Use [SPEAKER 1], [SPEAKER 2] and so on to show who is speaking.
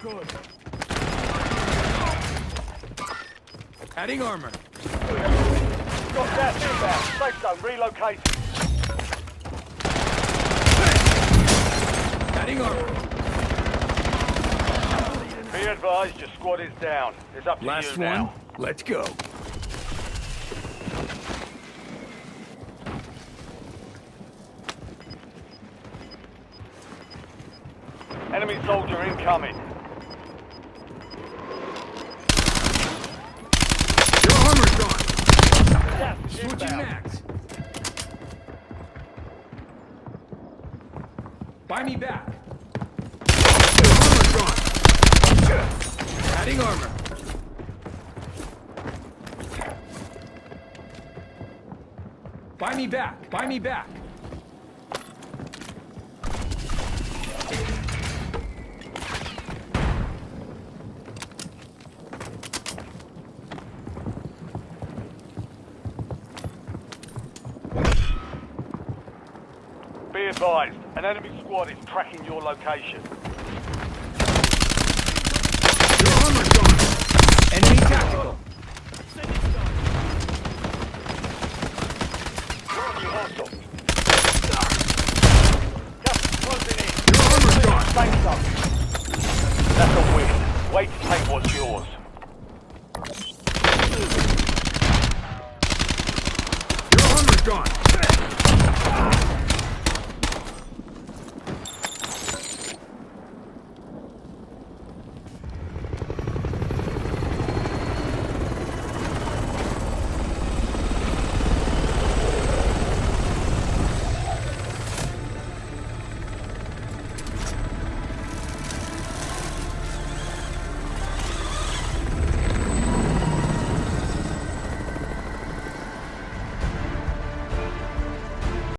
[SPEAKER 1] good.
[SPEAKER 2] Adding armor.
[SPEAKER 3] Got gas inbound. Safe zone relocated.
[SPEAKER 2] Adding armor.
[SPEAKER 3] Be advised, your squad is down. It's up to
[SPEAKER 2] Last
[SPEAKER 3] you
[SPEAKER 2] one.
[SPEAKER 3] now.
[SPEAKER 2] Let's go.
[SPEAKER 3] Enemy soldier incoming.
[SPEAKER 2] Your armor's gone.
[SPEAKER 3] Gas
[SPEAKER 2] Switching
[SPEAKER 3] inbound.
[SPEAKER 2] mags. Buy me back. Your armor's gone. Adding armor. Buy me back. Buy me back.
[SPEAKER 3] Be advised, an enemy squad is tracking your location.
[SPEAKER 2] Your armor's gone. Enemy tactical.
[SPEAKER 3] Hostile.